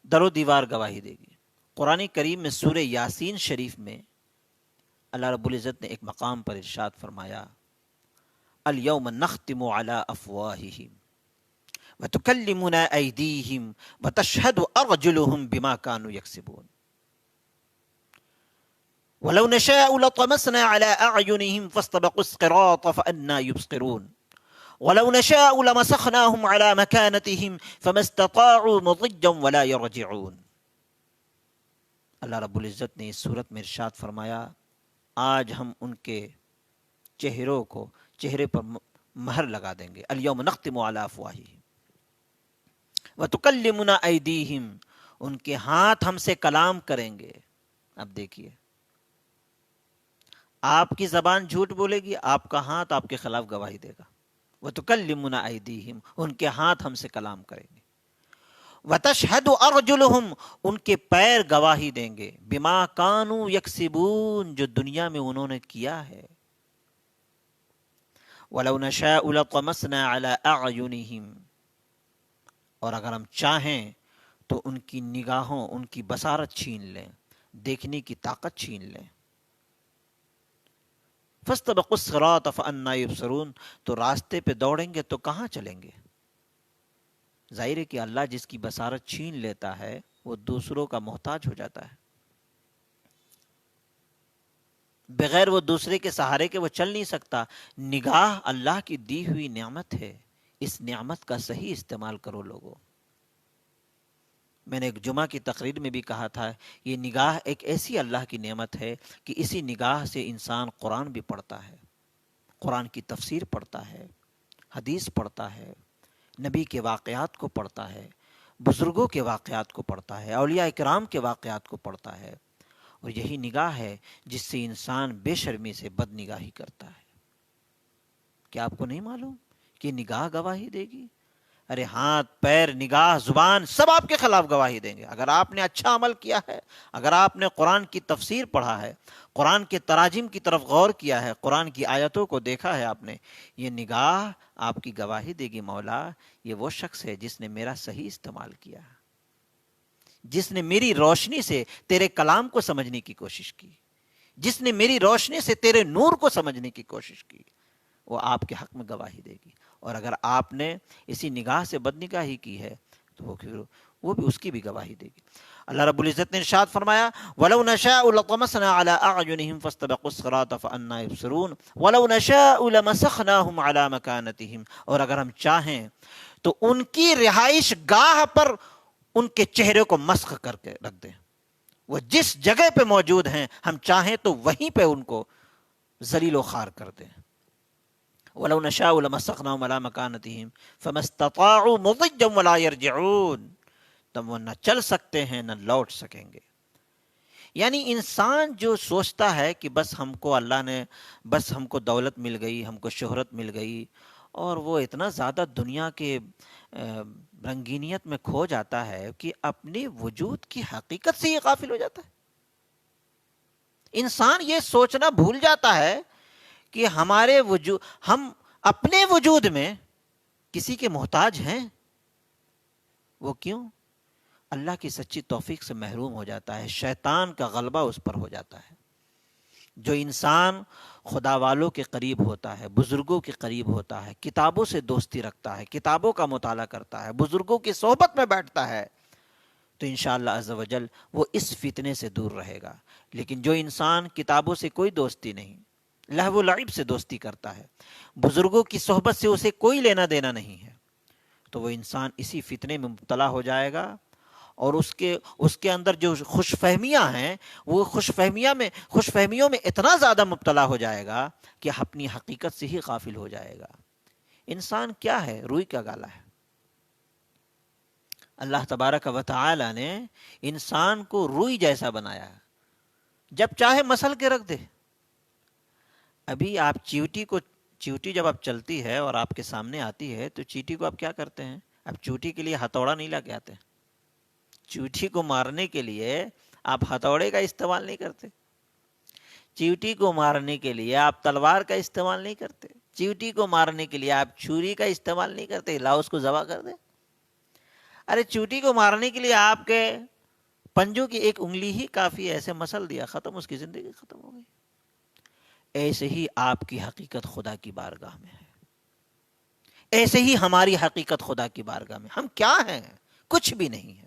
[SPEAKER 1] در و دیوار گواہی دے گی۔ قرآن کریم میں سورہ یاسین شریف میں اللہ رب العزت نے ایک مقام پر ارشاد فرمایا الْيَوْمَ نَخْتِمُ عَلَىٰ أَفْوَاهِهِمْ وَتُكَلِّمُنَا أَيْدِيهِمْ وَتَشْهَدُ أَرْجُلُهُمْ بِمَا كَانُوا يَكْسِبُونَ۔ وَلَوْ نَشَاءُ لَطَمَسْنَا عَلَىٰ أَعْيُنِهِمْ فَاسْتَبَقُوا الصِّرَاطَ فَأَنَّىٰ يُبْصِرُونَ وَلَوْ نَشَاءُ لَمَسَخْنَاهُمْ عَلَىٰ مَكَانَتِهِمْ فَمَا اسْتَطَاعُوا مُضِيًّا وَلَا يَرْجِعُونَ۔ اللہ رب العزت نے اس صورت میں ارشاد فرمایا، آج ہم ان کے چہرے پر مہر لگا دیں گے۔ اليوم نختم علی افواہہم وتکلمنا ایدیہم، ان کے ہاتھ ہم سے کلام کریں گے۔ اب دیکھیے، آپ کی زبان جھوٹ بولے گی، آپ کا ہاتھ آپ کے خلاف گواہی دے گا۔ وتکلمنا ایدیہم، ان کے ہاتھ ہم سے کلام کریں گے۔ وتشہد ارجلہم، ان کے پیر گواہی دیں گے۔ بما کانوا یکسبون، جو دنیا میں انہوں نے کیا ہے۔ وَلَوْ نَشَاءُ لَطَمَسْنَا عَلَىٰ أَعْيُنِهِمْ، اور اگر ہم چاہیں تو ان کی نگاہوں، ان کی بصارت چھین لیں، دیکھنے کی طاقت چھین لیں۔ فَاسْتَبَقُوا الصِّرَاطَ فَأَنَّىٰ يُبْصِرُونَ، تو راستے پہ دوڑیں گے تو کہاں چلیں گے؟ ظاہر ہے کہ اللہ جس کی بصارت چھین لیتا ہے وہ دوسروں کا محتاج ہو جاتا ہے، بغیر وہ دوسرے کے سہارے کے وہ چل نہیں سکتا۔ نگاہ اللہ کی دی ہوئی نعمت ہے، اس نعمت کا صحیح استعمال کرو لوگوں۔ میں نے ایک جمعہ کی تقریر میں بھی کہا تھا، یہ نگاہ ایک ایسی اللہ کی نعمت ہے کہ اسی نگاہ سے انسان قرآن بھی پڑھتا ہے، قرآن کی تفسیر پڑھتا ہے، حدیث پڑھتا ہے، نبی کے واقعات کو پڑھتا ہے، بزرگوں کے واقعات کو پڑھتا ہے، اولیاء کرام کے واقعات کو پڑھتا ہے۔ اور یہی نگاہ ہے جس سے انسان بے شرمی سے بد نگاہی کرتا ہے۔ کیا آپ کو نہیں معلوم کہ نگاہ گواہی دے گی؟ ارے ہاتھ، پیر، نگاہ، زبان سب آپ کے خلاف گواہی دیں گے۔ اگر آپ نے اچھا عمل کیا ہے، اگر آپ نے قرآن کی تفسیر پڑھا ہے، قرآن کے تراجم کی طرف غور کیا ہے، قرآن کی آیتوں کو دیکھا ہے آپ نے، یہ نگاہ آپ کی گواہی دے گی، مولا یہ وہ شخص ہے جس نے میرا صحیح استعمال کیا، جس نے میری روشنی سے تیرے کلام کو سمجھنے کی کوشش کی، جس نے میری روشنی سے تیرے نور کو سمجھنے کی کوشش کی، وہ آپ کے حق میں گواہی دے گی۔ اور اگر آپ نے اسی نگاہ سے بد نگاہی کی ہے تو وہ بھی اس کی بھی گواہی دے گی۔ اللہ رب العزت نے ارشاد فرمایا، وَلَوْ نَشَاءُ لَطَمَسْنَا عَلَىٰ أَعْيُنِهِمْ فَاسْتَبَقُوا الصِّرَاطَ فَأَنَّىٰ يُبْصِرُونَ وَلَوْ نَشَاءُ لَمَسَخْنَاهُمْ عَلَىٰ مَكَانَتِهِمْ، اور اگر ہم چاہیں تو ان کی رہائش گاہ پر ان کے چہرے کو مسخ کر کے رکھ دیں۔ وہ جس جگہ پہ موجود ہیں ہم چاہیں تو وہیں پہ ان کو ذلیل و خوار کر دیں۔ وَلَوْ نَشَاءُ لَمَسَخْنَاهُمْ عَلَىٰ مَكَانَتِهِمْ فَمَا اسْتَطَاعُوا مُضِيًّا وَلَا يَرْجِعُونَ، تب وہ نہ چل سکتے ہیں نہ لوٹ سکیں گے۔ یعنی انسان جو سوچتا ہے کہ بس ہم کو اللہ نے، بس ہم کو دولت مل گئی، ہم کو شہرت مل گئی، اور وہ اتنا زیادہ دنیا کے رنگینیت میں کھو جاتا ہے کہ اپنے وجود کی حقیقت سے یہ غافل ہو جاتا ہے۔ انسان یہ سوچنا بھول جاتا ہے کہ ہم اپنے وجود میں کسی کے محتاج ہیں۔ وہ کیوں؟ اللہ کی سچی توفیق سے محروم ہو جاتا ہے، شیطان کا غلبہ اس پر ہو جاتا ہے۔ جو انسان خدا والوں کے قریب ہوتا ہے، بزرگوں کے قریب ہوتا ہے، کتابوں سے دوستی رکھتا ہے، کتابوں کا مطالعہ کرتا ہے، بزرگوں کی صحبت میں بیٹھتا ہے، تو انشاءاللہ عز و جل وہ اس فتنے سے دور رہے گا۔ لیکن جو انسان کتابوں سے کوئی دوستی نہیں، لہو و لعب سے دوستی کرتا ہے، بزرگوں کی صحبت سے اسے کوئی لینا دینا نہیں ہے، تو وہ انسان اسی فتنے میں مبتلا ہو جائے گا، اور اس کے اندر جو خوش فہمیاں ہیں، وہ خوش فہمیوں میں اتنا زیادہ مبتلا ہو جائے گا کہ اپنی حقیقت سے ہی غافل ہو جائے گا۔ انسان کیا ہے؟ روئی کا گالا ہے۔ اللہ تبارک و تعالی نے انسان کو روئی جیسا بنایا ہے، جب چاہے مسل کے رکھ دے۔ ابھی آپ چیوٹی جب آپ چلتی ہے اور آپ کے سامنے آتی ہے تو چیٹی کو آپ کیا کرتے ہیں؟ اب چیوٹی کے لیے ہتھوڑا نہیں لا کے آتے، چیوٹی کو مارنے کے لیے آپ ہتھوڑے کا استعمال نہیں کرتے، چیوٹی کو مارنے کے لیے آپ تلوار کا استعمال نہیں کرتے، چیوٹی کو مارنے کے لیے آپ چھری کا استعمال نہیں کرتے، لاؤ اس کو ذبح کر دیں۔ ارے چیوٹی کو مارنے کے لیے آپ کے پنجوں کی ایک انگلی ہی کافی ہے، ایسے مسل دیا، ختم، اس کی زندگی ختم ہو گئی۔ ایسے ہی آپ کی حقیقت خدا کی بارگاہ میں ہے، ایسے ہی ہماری حقیقت خدا کی بارگاہ میں، ہم کیا ہیں؟ کچھ بھی نہیں ہے۔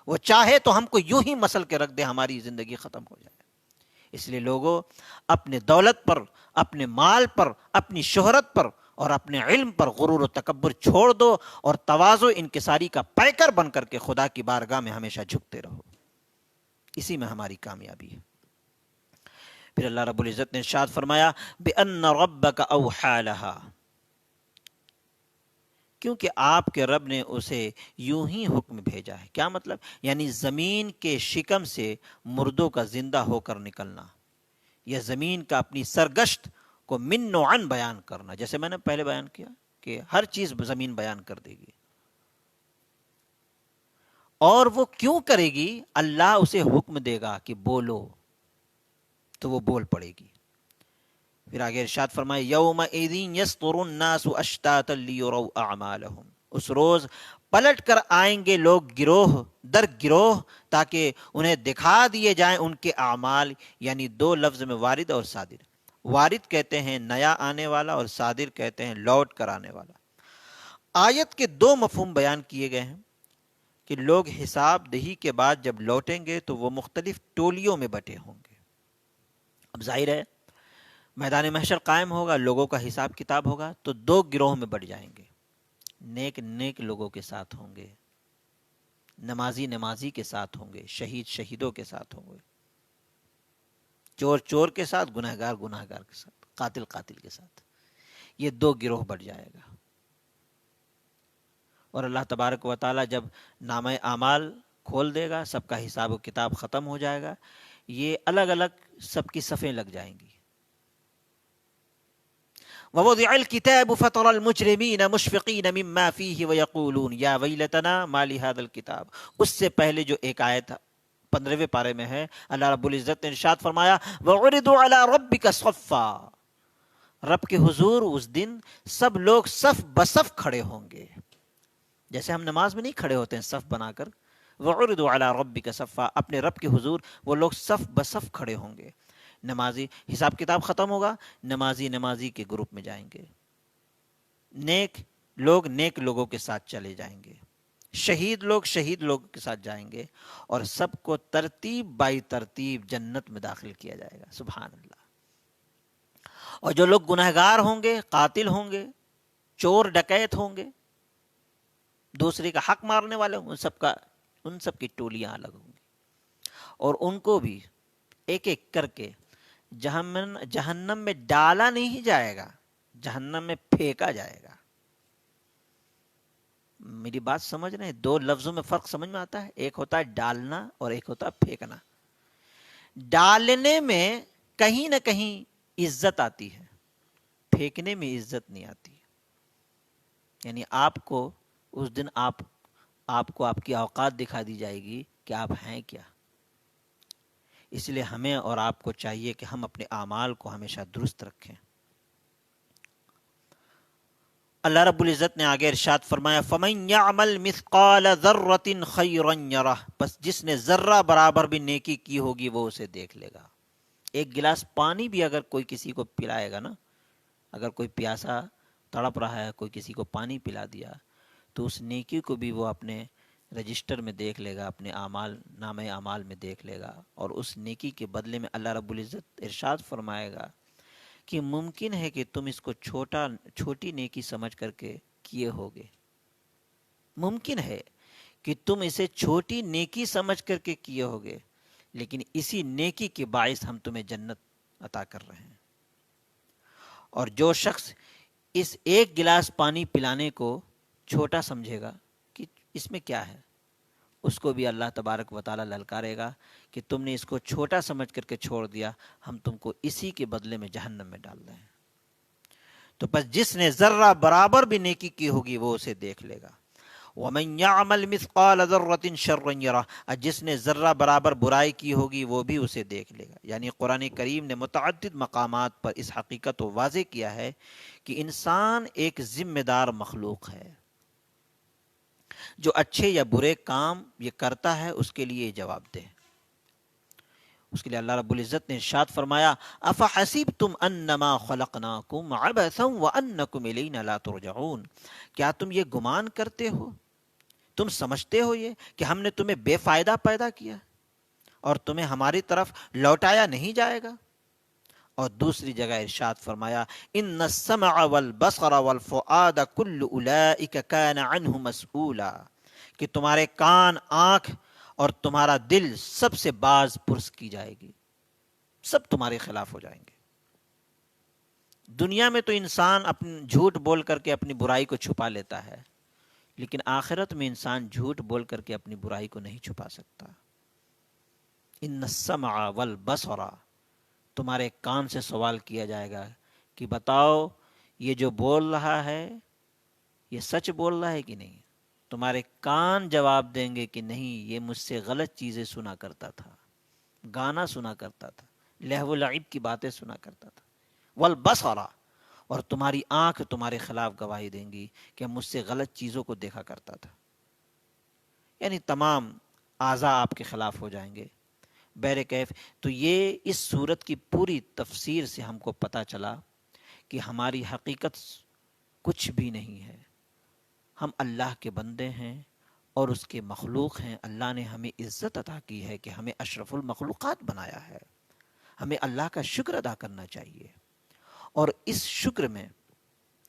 [SPEAKER 1] وہ چاہے تو ہم کو یوں ہی مسل کے رکھ دے، ہماری زندگی ختم ہو جائے۔ اس لیے لوگوں اپنے دولت پر، اپنے مال پر، اپنی شہرت پر اور اپنے علم پر غرور و تکبر چھوڑ دو اور تواضع انکساری کا پیکر بن کر کے خدا کی بارگاہ میں ہمیشہ جھکتے رہو، اسی میں ہماری کامیابی ہے۔ پھر اللہ رب العزت نے ارشاد فرمایا بِأَنَّ رَبَّكَ أَوْحَىٰ لَهَا، کیونکہ آپ کے رب نے اسے یوں ہی حکم بھیجا ہے۔ کیا مطلب؟ یعنی زمین کے شکم سے مردوں کا زندہ ہو کر نکلنا، یا زمین کا اپنی سرگشت کو من و عن بیان کرنا، جیسے میں نے پہلے بیان کیا کہ ہر چیز زمین بیان کر دے گی، اور وہ کیوں کرے گی؟ اللہ اسے حکم دے گا کہ بولو تو وہ بول پڑے گی۔ پھر آگے ارشاد فرمائے یومئذ یصدر الناس اشتاتا لیروا اعمالهم، اس روز پلٹ کر آئیں گے لوگ گروہ در گروہ تاکہ انہیں دکھا دیے جائیں ان کے اعمال، یعنی دو لفظ میں وارد اور صادر۔ وارد کہتے ہیں نیا آنے والا اور صادر کہتے ہیں لوٹ کر آنے والا۔ آیت کے دو مفہوم بیان کیے گئے ہیں کہ لوگ حساب دہی کے بعد جب لوٹیں گے تو وہ مختلف ٹولیوں میں بٹے ہوں گے۔ اب ظاہر ہے میدان محشر قائم ہوگا، لوگوں کا حساب کتاب ہوگا تو دو گروہ میں بٹ جائیں گے، نیک نیک لوگوں کے ساتھ ہوں گے، نمازی نمازی کے ساتھ ہوں گے، شہید شہیدوں کے ساتھ ہوں گے، چور چور کے ساتھ، گناہ گار کے ساتھ، قاتل قاتل کے ساتھ، یہ دو گروہ بٹ جائے گا۔ اور اللہ تبارک و تعالی جب نامہ اعمال کھول دے گا، سب کا حساب و کتاب ختم ہو جائے گا، یہ الگ الگ سب کی صفیں لگ جائیں گی۔ ووضع الكتاب فترى المجرمين مشفقين مما فيه ويقولون يا ويلتنا ما لهذا الكتاب، اس سے پہلے جو ایک آیت 15ویں پارے میں ہے، اللہ رب العزت نے ارشاد فرمایا وعرضوا على ربك صفا، رب کے حضور اس دن سب لوگ صف بصف کھڑے ہوں گے، جیسے ہم نماز میں نہیں کھڑے ہوتے ہیں صف بنا کر، وعرضوا على ربك صفا، اپنے رب کے حضور وہ لوگ صف بصف کھڑے ہوں گے۔ نمازی حساب کتاب ختم ہوگا، نمازی نمازی کے گروپ میں جائیں گے، نیک لوگ نیک لوگوں کے ساتھ چلے جائیں گے، شہید لوگ شہید لوگوں کے ساتھ جائیں گے، اور سب کو ترتیب بائی ترتیب جنت میں داخل کیا جائے گا۔ سبحان اللہ۔ اور جو لوگ گنہگار ہوں گے، قاتل ہوں گے، چور ڈکیت ہوں گے، دوسرے کا حق مارنے والے ہوں گے، ان سب کی ٹولیاں الگ ہوں گی، اور ان کو بھی ایک ایک کر کے جہنم میں ڈالا نہیں جائے گا، جہنم میں پھینکا جائے گا۔ میری بات سمجھ رہے ہیں؟ دو لفظوں میں فرق سمجھ میں آتا ہے، ایک ہوتا ہے ڈالنا اور ایک ہوتا ہے پھینکنا۔ ڈالنے میں کہیں نہ کہیں عزت آتی ہے، پھینکنے میں عزت نہیں آتی۔ یعنی آپ کو اس دن آپ کو آپ کی اوقات دکھا دی جائے گی کہ آپ ہیں کیا۔ اس لیے ہمیں اور آپ کو چاہیے کہ ہم اپنے اعمال کو ہمیشہ درست رکھیں۔ اللہ رب العزت نے آگے ارشاد فرمایا فَمَن يَعْمَلْ مِثْقَالَ ذَرَّةٍ خَيْرًا يَرَهُ، بس جس نے ذرہ برابر بھی نیکی کی ہوگی وہ اسے دیکھ لے گا۔ ایک گلاس پانی بھی اگر کوئی کسی کو پلائے گا نا، اگر کوئی پیاسا تڑپ رہا ہے، کوئی کسی کو پانی پلا دیا، تو اس نیکی کو بھی وہ اپنے رجسٹر میں دیکھ لے گا، اپنے اعمال نامہ اعمال میں دیکھ لے گا، اور اس نیکی کے بدلے میں اللہ رب العزت ارشاد فرمائے گا کہ ممکن ہے کہ تم اس کو چھوٹی نیکی سمجھ کر کے کیے ہوگے، ممکن ہے کہ تم اسے چھوٹی نیکی سمجھ کر کے کیے ہوگے، لیکن اسی نیکی کے باعث ہم تمہیں جنت عطا کر رہے ہیں۔ اور جو شخص اس ایک گلاس پانی پلانے کو چھوٹا سمجھے گا کہ اس میں کیا ہے، اس کو بھی اللہ تبارک و تعالی للکارے گا کہ تم نے اس کو چھوٹا سمجھ کر کے چھوڑ دیا، ہم تم کو اسی کے بدلے میں جہنم میں ڈال رہے ہیں۔ تو بس جس نے ذرہ برابر بھی نیکی کی ہوگی وہ اسے دیکھ لے گا۔ وَمَن يَعْمَلْ مِثْقَالَ ذَرَّةٍ شَرًّا يَرَهُ، جس نے ذرہ برابر برائی کی ہوگی وہ بھی اسے دیکھ لے گا۔ یعنی قرآن کریم نے متعدد مقامات پر اس حقیقت کو واضح کیا ہے کہ انسان ایک ذمہ دار مخلوق ہے، جو اچھے یا برے کام یہ کرتا ہے اس کے لیے جواب دہ۔ اس کے لیے اللہ رب العزت نے ارشاد فرمایا افحسبتم انما خلقناکم عبثا وانکم الینا لا ترجعون، کیا تم یہ گمان کرتے ہو، تم سمجھتے ہو یہ کہ ہم نے تمہیں بے فائدہ پیدا کیا اور تمہیں ہماری طرف لوٹایا نہیں جائے گا۔ اور دوسری جگہ ارشاد فرمایا ان السمع والبصر والفؤاد کل اولئک کان عنہ مسئولا، کہ تمہارے کان، آنکھ اور تمہارا دل سب سے باز پرس کی جائے گی، سب تمہارے خلاف ہو جائیں گے۔ دنیا میں تو انسان اپنے جھوٹ بول کر کے اپنی برائی کو چھپا لیتا ہے، لیکن آخرت میں انسان جھوٹ بول کر کے اپنی برائی کو نہیں چھپا سکتا۔ ان السمع والبصر، تمہارے کان سے سوال کیا جائے گا کہ بتاؤ یہ جو بول رہا ہے یہ سچ بول رہا ہے کہ نہیں؟ تمہارے کان جواب دیں گے کہ نہیں، یہ مجھ سے غلط چیزیں سنا کرتا تھا، گانا سنا کرتا تھا، لہو و لعب کی باتیں سنا کرتا تھا۔ والبصر، اور تمہاری آنکھ تمہارے خلاف گواہی دیں گی کہ مجھ سے غلط چیزوں کو دیکھا کرتا تھا، یعنی تمام اعضاء آپ کے خلاف ہو جائیں گے۔ بہر کیف تو یہ اس صورت کی پوری تفسیر سے ہم کو پتہ چلا کہ ہماری حقیقت کچھ بھی نہیں ہے، ہم اللہ کے بندے ہیں اور اس کے مخلوق ہیں۔ اللہ نے ہمیں عزت عطا کی ہے کہ ہمیں اشرف المخلوقات بنایا ہے، ہمیں اللہ کا شکر ادا کرنا چاہیے، اور اس شکر میں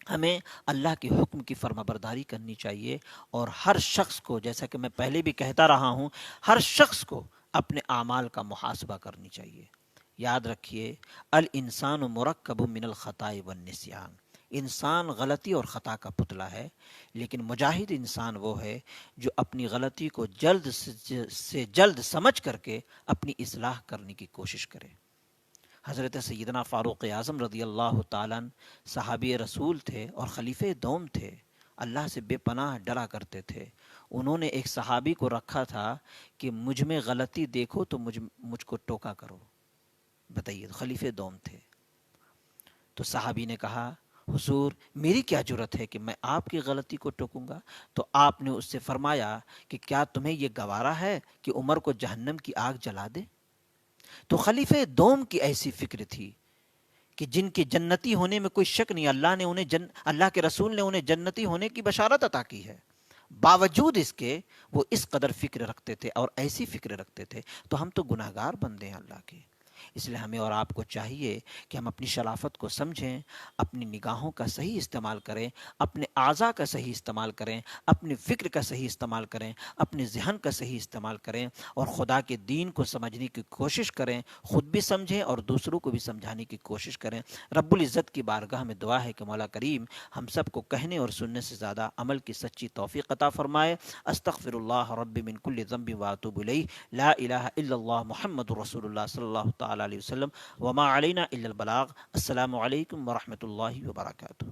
[SPEAKER 1] ہمیں اللہ کے حکم کی فرما برداری کرنی چاہیے۔ اور ہر شخص کو، جیسا کہ میں پہلے بھی کہتا رہا ہوں، ہر شخص کو اپنے اعمال کا محاسبہ کرنی چاہیے۔ یاد رکھیے الانسان مرکب من الخطاء والنسیان، انسان غلطی اور خطا کا پتلا ہے، لیکن مجاہد انسان وہ ہے جو اپنی غلطی کو جلد سے جلد سمجھ کر کے اپنی اصلاح کرنے کی کوشش کرے۔ حضرت سیدنا فاروق اعظم رضی اللہ تعالیٰ صحابی رسول تھے اور خلیفہ دوم تھے، اللہ سے بے پناہ ڈرا کرتے تھے۔ انہوں نے ایک صحابی کو رکھا تھا کہ مجھ میں غلطی دیکھو تو مجھ کو ٹوکا کرو۔ بتائیے، خلیفہ دوم تھے۔ تو صحابی نے کہا حضور میری کیا جرت ہے کہ میں آپ کی غلطی کو ٹوکوں گا؟ تو آپ نے اس سے فرمایا کہ کیا تمہیں یہ گوارا ہے کہ عمر کو جہنم کی آگ جلا دے؟ تو خلیفہ دوم کی ایسی فکر تھی کہ جن کے جنتی ہونے میں کوئی شک نہیں، اللہ کے رسول نے انہیں جنتی ہونے کی بشارت عطا کی ہے، باوجود اس کے وہ اس قدر فکر رکھتے تھے اور ایسی فکر رکھتے تھے۔ تو ہم تو گناہگار بندے ہیں اللہ کے، اس لیے ہمیں اور آپ کو چاہیے کہ ہم اپنی شرافت کو سمجھیں، اپنی نگاہوں کا صحیح استعمال کریں، اپنے اعضاء کا صحیح استعمال کریں، اپنی فکر کا صحیح استعمال کریں، اپنے ذہن کا صحیح استعمال کریں، اور خدا کے دین کو سمجھنے کی کوشش کریں، خود بھی سمجھیں اور دوسروں کو بھی سمجھانے کی کوشش کریں۔ رب العزت کی بارگاہ میں دعا ہے کہ مولا کریم ہم سب کو کہنے اور سننے سے زیادہ عمل کی سچی توفیق عطا فرمائے۔ استغفر اللہ رب من کل ذنب واتوب الیہ، لا الہ الا اللہ محمد رسول اللہ صلی اللہ تعالی علیہ وسلم، وما علینا الا البلاغ۔ السلام علیکم ورحمۃ اللہ وبرکاتہ۔